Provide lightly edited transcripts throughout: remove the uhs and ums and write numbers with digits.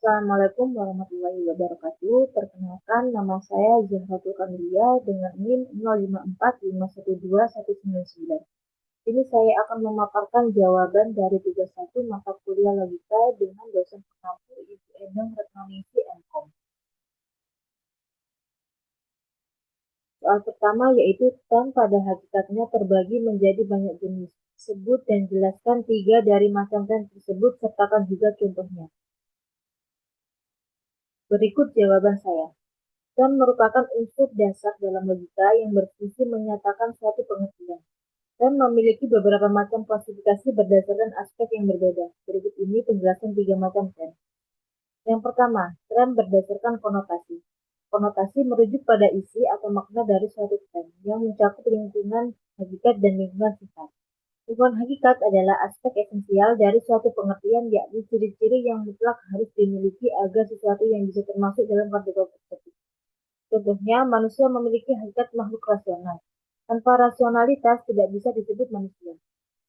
Assalamualaikum warahmatullahi wabarakatuh. Perkenalkan, nama saya Zahratul Kamilia dengan NIM 0545121199. Ini saya akan memaparkan jawaban dari tugas 1 mata kuliah logika dengan dosen pengampu Ibu Endang Retnoningsih MKom. Soal pertama yaitu tem pada hakikatnya terbagi menjadi banyak jenis. Sebut dan jelaskan 3 dari macam tem tersebut, sertakan juga contohnya. Berikut jawaban saya. Tem merupakan unsur dasar dalam logika yang berfungsi menyatakan suatu pengertian. Tem memiliki beberapa macam klasifikasi berdasarkan aspek yang berbeda. Berikut ini penjelasan 3 macam tem. Yang pertama, tem berdasarkan konotasi. Konotasi merujuk pada isi atau makna dari suatu tem yang mencakup lingkungan hakikat dan lingkungan sifat. Lingkungan hakikat adalah aspek esensial dari suatu pengertian, yakni ciri-ciri yang mutlak harus dimiliki agar sesuatu yang bisa termasuk dalam kategori tersebut. Contohnya, manusia memiliki hakikat makhluk rasional. Tanpa rasionalitas tidak bisa disebut manusia.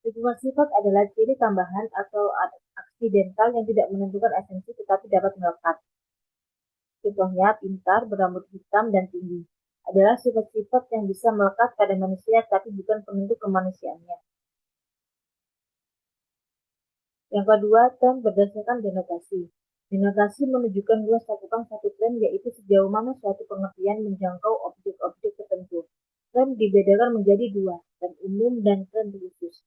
Lingkungan sifat adalah ciri tambahan atau aksidental yang tidak menentukan esensi tetapi dapat melekat. Contohnya, pintar, berambut hitam, dan tinggi adalah sifat-sifat yang bisa melekat pada manusia tapi bukan penentu kemanusiaannya. Yang kedua, tem berdasarkan denotasi. Denotasi menunjukkan luas cakupan satu tem, yaitu sejauh mana suatu pengertian menjangkau objek-objek tertentu. Tem dibedakan menjadi 2, tem umum dan tem khusus.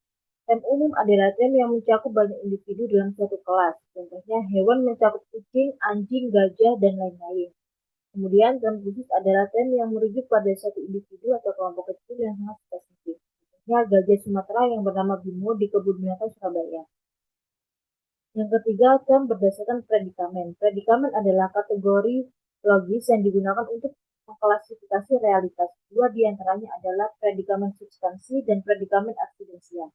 Tem umum adalah tem yang mencakup banyak individu dalam suatu kelas. Contohnya, hewan mencakup kucing, anjing, gajah, dan lain-lain. Kemudian, tem khusus adalah tem yang merujuk pada suatu individu atau kelompok kecil yang sangat spesifik. Contohnya, gajah Sumatera yang bernama Bimo di kebun binatang Surabaya. Yang ketiga, tem berdasarkan predikamen. Predikamen adalah kategori logis yang digunakan untuk mengklasifikasi realitas. Dua di antaranya adalah predikamen substansi dan predikamen aksidensial.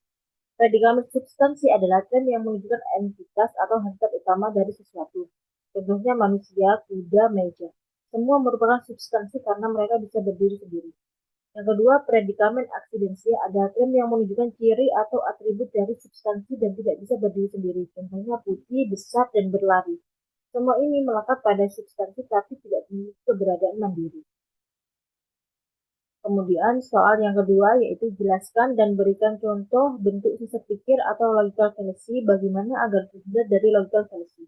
Predikamen substansi adalah tem yang menunjukkan entitas atau hakikat utama dari sesuatu. Contohnya manusia, kuda, meja. Semua merupakan substansi karena mereka bisa berdiri sendiri. Yang kedua, predikamen aksidensial adalah tem yang menunjukkan ciri atau atribut dari substansi dan tidak bisa berdiri sendiri. Contohnya putih, besar, dan berlari. Semua ini melekat pada substansi tapi tidak memiliki keberadaan mandiri. Kemudian soal yang kedua yaitu jelaskan dan berikan contoh bentuk sisa pikir atau logical fallacy, bagaimana agar terhindar dari logical fallacy.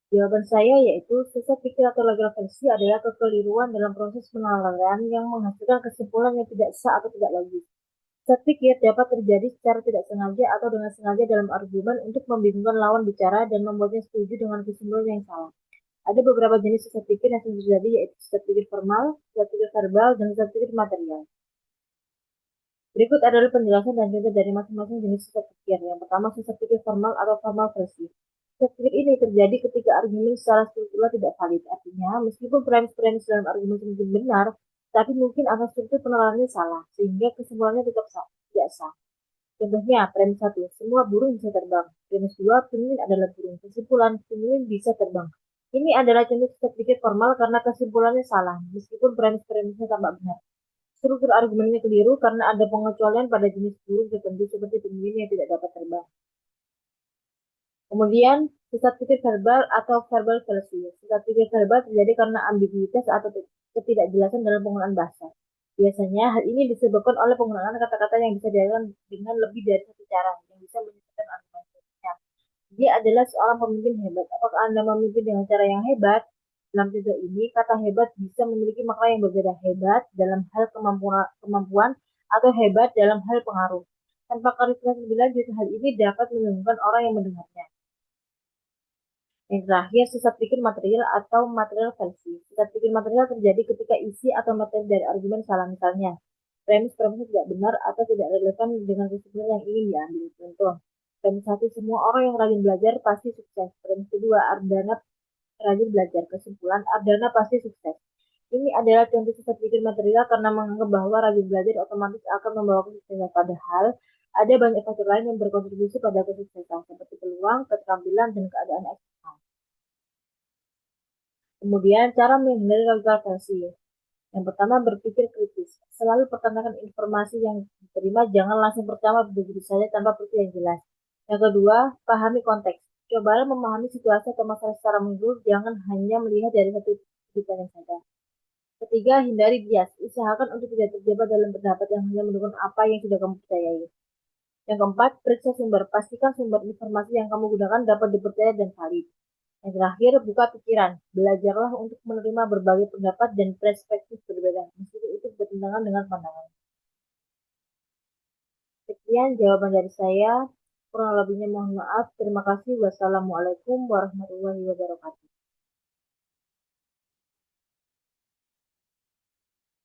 Jawaban saya yaitu sesat pikir atau logical fallacy adalah kekeliruan dalam proses penalaran yang menghasilkan kesimpulan yang tidak sah atau tidak logis. Sesat pikir dapat terjadi secara tidak sengaja atau dengan sengaja dalam argumen untuk membingungkan lawan bicara dan membuatnya setuju dengan kesimpulan yang salah. Ada beberapa jenis sesat pikir yang sering terjadi, yaitu sesat pikir formal, sesat pikir verbal, dan sesat pikir material. Berikut adalah penjelasan dan contoh dari masing-masing jenis sesat pikir. Yang pertama, sesat pikir formal atau formal fallacy. Sesat pikir ini terjadi ketika argumen secara struktural tidak valid. Artinya, meskipun premis-premis dalam argumen mungkin benar, tapi mungkin asal struktur penalarannya salah, sehingga kesimpulannya tetap tidak sah. Contohnya, premis 1, semua burung bisa terbang. Premis 2, penguin adalah burung. Kesimpulan, penguin bisa terbang. Ini adalah contoh sesat pikir formal karena kesimpulannya salah, meskipun premis-premisnya tampak benar. Struktur argumennya keliru karena ada pengecualian pada jenis burung tertentu seperti penguin yang tidak dapat terbang. Kemudian, sesat pikir verbal atau verbal fallacy. Sesat pikir verbal terjadi karena ambiguitas atau ketidakjelasan dalam penggunaan bahasa. Biasanya, hal ini disebabkan oleh penggunaan kata-kata yang bisa dilakukan dengan lebih dari satu cara yang bisa menyebabkan argumentasinya. Dia adalah seorang pemimpin hebat. Apakah Anda memimpin dengan cara yang hebat? Dalam contoh ini, kata hebat bisa memiliki makna yang berbeda. Hebat dalam hal kemampuan atau hebat dalam hal pengaruh. Tanpa klarifikasi lebih lanjut, hal ini dapat membingungkan orang yang mendengarnya. Yang terakhir, sesat pikir material atau material fallacy. Sesat pikir material terjadi ketika isi atau materi dari argumen salah, misalnya premis-premisnya tidak benar atau tidak relevan dengan kesimpulan yang ingin diambil. Contoh, premis 1, semua orang yang rajin belajar pasti sukses. Premis kedua, Ardana rajin belajar. Kesimpulan, Ardana pasti sukses. Ini adalah contoh sesat pikir material karena menganggap bahwa rajin belajar otomatis akan membawa kesuksesan. Padahal, ada banyak faktor lain yang berkontribusi pada kesuksesan, seperti peluang, keterampilan, dan keadaan eksternal. Kemudian, cara menghindari logical fallacy. Yang pertama, berpikir kritis. Selalu pertanyakan informasi yang diterima, jangan langsung percaya begitu saja tanpa bukti yang jelas. Yang kedua, pahami konteks. Cobalah memahami situasi atau masalah secara menyeluruh, jangan hanya melihat dari satu sudut pandang saja. Ketiga, hindari bias. Usahakan untuk tidak terjebak dalam pendapat yang hanya mendukung apa yang sudah kamu percayai. Yang keempat, periksa sumber. Pastikan sumber informasi yang kamu gunakan dapat dipercaya dan valid. Yang terakhir, buka pikiran. Belajarlah untuk menerima berbagai pendapat dan perspektif berbeda, meskipun itu bertentangan dengan pandangan. Sekian jawaban dari saya. Kurang lebihnya mohon maaf. Terima kasih. Wassalamualaikum warahmatullahi wabarakatuh.